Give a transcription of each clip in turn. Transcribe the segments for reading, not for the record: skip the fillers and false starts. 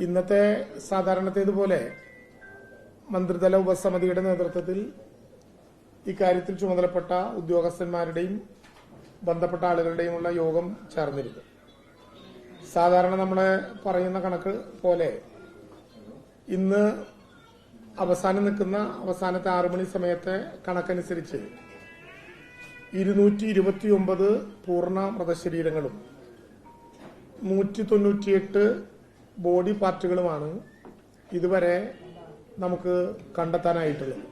ഇന്നത്തെ സാധാരണത്തേതുപോലെ മന്ത്രിതല ഉപസമിതിയുടെ നേതൃത്വത്തിൽ ഇക്കാര്യത്തിൽ ചുമതലപ്പെട്ട ഉദ്യോഗസ്ഥന്മാരുടെയും ബന്ധപ്പെട്ട ആളുകളുടെയുമുള്ള യോഗം ചേർന്നിരുന്നു. സാധാരണ നമ്മളെ പറയുന്ന കണക്ക് പോലെ ഇന്ന് അവസാനം നിൽക്കുന്ന അവസാനത്തെ 6 മണി സമയത്തെ കണക്കനുസരിച്ച് 229 പൂർണ്ണ മൃതശരീരങ്ങളും 198 ബോഡി പാർട്ടുകളുമാണ് ഇതുവരെ നമുക്ക് കണ്ടെത്താനായിട്ടുള്ളത്.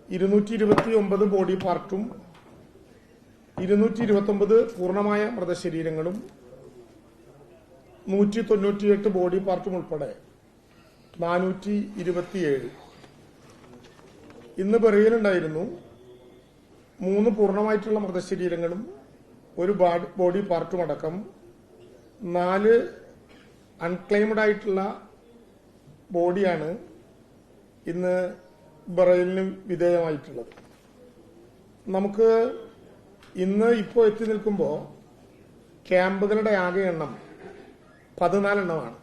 229 ബോഡി പാർട്ടും 229 പൂർണ്ണമായ മൃതശരീരങ്ങളും 198 ബോഡി പാർട്ടും ഉൾപ്പെടെ 427. ഇന്ന് ബറിയലുണ്ടായിരുന്നു 3 പൂർണ്ണമായിട്ടുള്ള മൃതശരീരങ്ങളും 1 ബോഡി പാർട്ടും അടക്കം 4 അൺക്ലെയിംഡ് ആയിട്ടുള്ള ബോഡിയാണ് ഇന്ന് ബറയിലിന് വിധേയമായിട്ടുള്ളത്. നമുക്ക് ഇന്ന് ഇപ്പോൾ എത്തി നിൽക്കുമ്പോൾ ക്യാമ്പുകളുടെ ആകെ എണ്ണം 14 എണ്ണമാണ്.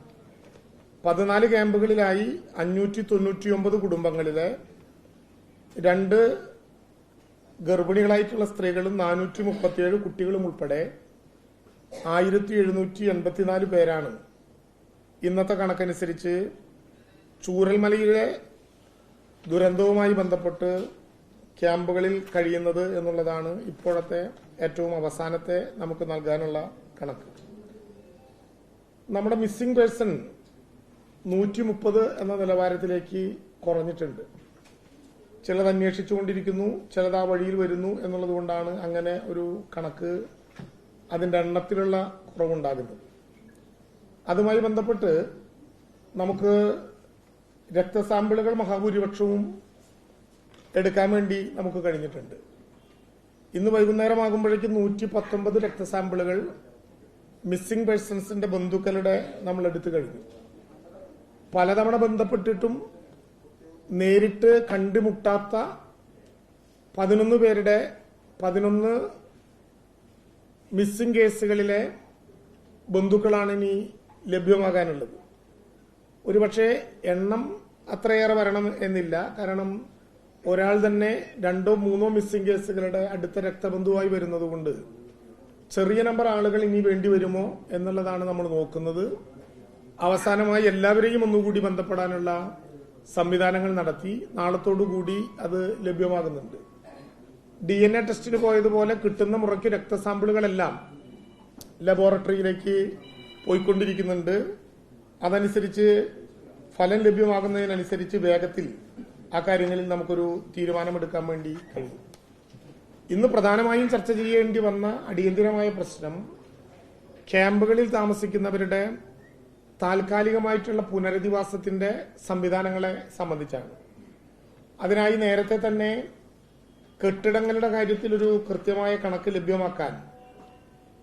14 ക്യാമ്പുകളിലായി 599 കുടുംബങ്ങളിലെ 2 ഗർഭിണികളായിട്ടുള്ള സ്ത്രീകളും 437 കുട്ടികളും ഉൾപ്പെടെ 1784 പേരാണ് ഇന്നത്തെ കണക്കനുസരിച്ച് ചൂരൽമലയിലെ ദുരന്തവുമായി ബന്ധപ്പെട്ട് ക്യാമ്പുകളിൽ കഴിയുന്നത് എന്നുള്ളതാണ് ഇപ്പോഴത്തെ ഏറ്റവും അവസാനത്തെ നമുക്ക് നൽകാനുള്ള കണക്ക്. നമ്മുടെ മിസ്സിംഗ് പേഴ്സൺ 130 എന്ന നിലവാരത്തിലേക്ക് കുറഞ്ഞിട്ടുണ്ട്. ചിലത് അന്വേഷിച്ചുകൊണ്ടിരിക്കുന്നു, ചിലത് ആ വഴിയിൽ വരുന്നു എന്നുള്ളതുകൊണ്ടാണ് അങ്ങനെ ഒരു കണക്ക് അതിന്റെ എണ്ണത്തിലുള്ള കുറവുണ്ടാകുന്നത്. അതുമായി ബന്ധപ്പെട്ട് നമുക്ക് രക്തസാമ്പിളുകൾ മഹാഭൂരിപക്ഷവും എടുക്കാൻ വേണ്ടി നമുക്ക് കഴിഞ്ഞിട്ടുണ്ട്. ഇന്ന് വൈകുന്നേരമാകുമ്പോഴേക്കും 119 രക്തസാമ്പിളുകൾ മിസ്സിംഗ് പേഴ്സൺസിന്റെ ബന്ധുക്കളുടെ നമ്മൾ എടുത്തു കഴിഞ്ഞു. പലതവണ ബന്ധപ്പെട്ടിട്ടും നേരിട്ട് കണ്ടുമുട്ടാത്ത 11 പേരുടെ 11 മിസ്സിംഗ് കേസുകളിലെ ബന്ധുക്കളാണ് ഇനി ലഭ്യമാകാനുള്ളത്. ഒരുപക്ഷെ എണ്ണം അത്രയേറെ വരണം എന്നില്ല. കാരണം ഒരാൾ തന്നെ 2 or 3 മിസ്സിംഗ് കേസുകളുടെ അടുത്ത രക്തബന്ധുവായി വരുന്നതുകൊണ്ട് ചെറിയ നമ്പർ ആളുകൾ ഇനി വേണ്ടി വരുമോ എന്നുള്ളതാണ് നമ്മൾ നോക്കുന്നത്. അവസാനമായി എല്ലാവരെയും ഒന്നുകൂടി ബന്ധപ്പെടാനുള്ള സംവിധാനങ്ങൾ നടത്തി നാളത്തോടുകൂടി അത് ലഭ്യമാകുന്നുണ്ട്. DNA ടെസ്റ്റിന് പോയതുപോലെ കിട്ടുന്ന മുറയ്ക്ക് രക്തസാമ്പിളുകളെല്ലാം ലബോറട്ടറിയിലേക്ക് പോയിക്കൊണ്ടിരിക്കുന്നുണ്ട്. അതനുസരിച്ച് ഫലം ലഭ്യമാകുന്നതിനനുസരിച്ച് വേഗത്തിൽ ആ കാര്യങ്ങളിൽ നമുക്കൊരു തീരുമാനമെടുക്കാൻ വേണ്ടി കഴിയും. ഇന്ന് പ്രധാനമായും ചർച്ച ചെയ്യേണ്ടി വന്ന അടിയന്തരമായ പ്രശ്നം ക്യാമ്പുകളിൽ താമസിക്കുന്നവരുടെ താൽക്കാലികമായിട്ടുള്ള പുനരധിവാസത്തിന്റെ സംവിധാനങ്ങളെ സംബന്ധിച്ചാണ്. അതിനായി നേരത്തെ തന്നെ കെട്ടിടങ്ങളുടെ കാര്യത്തിൽ ഒരു കൃത്യമായ കണക്ക് ലഭ്യമാക്കാൻ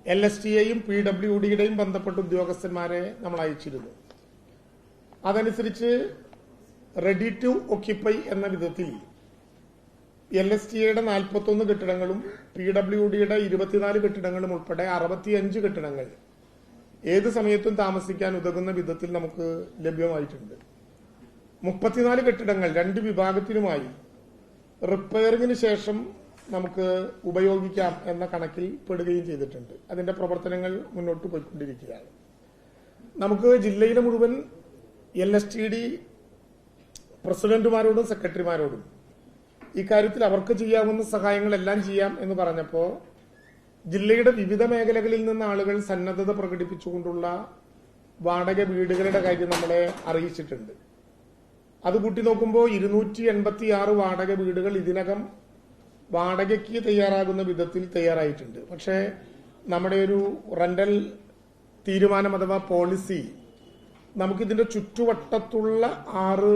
LSTയെയും PWDയുടെയും ബന്ധപ്പെട്ട ഉദ്യോഗസ്ഥന്മാരെ നമ്മൾ അയച്ചിരുന്നു. അതനുസരിച്ച് റെഡി ടു ഒക്യുപ്പൈ എന്ന വിധത്തിൽ LSTയുടെ 41 കെട്ടിടങ്ങളും PWDയുടെ 24 കെട്ടിടങ്ങളും ഉൾപ്പെടെ 65 കെട്ടിടങ്ങൾ ഏത് സമയത്തും താമസിക്കാൻ ഉതകുന്ന വിധത്തിൽ നമുക്ക് ലഭ്യമായിട്ടുണ്ട്. 34 കെട്ടിടങ്ങൾ 2 വിഭാഗത്തിലുമായി റിപ്പയറിംഗിന് ശേഷം നമുക്ക് ഉപയോഗിക്കാം എന്ന കണക്കിൽ പെടുകയും ചെയ്തിട്ടുണ്ട്. അതിന്റെ പ്രവർത്തനങ്ങൾ മുന്നോട്ട് പോയിക്കൊണ്ടിരിക്കുകയാണ്. നമുക്ക് ജില്ലയിലെ മുഴുവൻ LSTD പ്രസിഡന്റുമാരോടും സെക്രട്ടറിമാരോടും ഇക്കാര്യത്തിൽ അവർക്ക് ചെയ്യാവുന്ന സഹായങ്ങളെല്ലാം ചെയ്യാം എന്ന് പറഞ്ഞപ്പോൾ ജില്ലയുടെ വിവിധ മേഖലകളിൽ നിന്ന് ആളുകൾ സന്നദ്ധത പ്രകടിപ്പിച്ചുകൊണ്ടുള്ള വാടക വീടുകളുടെ കാര്യം നമ്മളെ അറിയിച്ചിട്ടുണ്ട്. അത് കൂട്ടി നോക്കുമ്പോൾ 286 വാടക വീടുകൾ ഇതിനകം വാടകയ്ക്ക് തയ്യാറാകുന്ന വിധത്തിൽ തയ്യാറായിട്ടുണ്ട്. പക്ഷേ നമ്മുടെ ഒരു റെന്റൽ തീരുമാനം അഥവാ പോളിസി നമുക്കിതിന്റെ ചുറ്റുവട്ടത്തുള്ള 6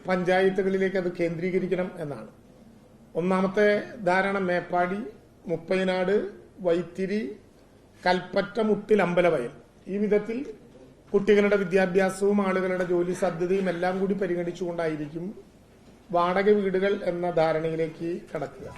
പഞ്ചായത്തുകളിലേക്ക് അത് കേന്ദ്രീകരിക്കണം എന്നാണ്. ഒന്നാമത്തെ ധാരണ മേപ്പാടി, മുപ്പൈനാട്, വൈത്തിരി, കൽപ്പറ്റ, മുട്ടിൽ, അമ്പലവയൽ. ഈ വിധത്തിൽ കുട്ടികളുടെ വിദ്യാഭ്യാസവും ആളുകളുടെ ജോലി സാധ്യതയും എല്ലാം കൂടി പരിഗണിച്ചുകൊണ്ടായിരിക്കും വാടക വീടുകൾ എന്ന ധാരണയിലേക്ക് കടക്കുക.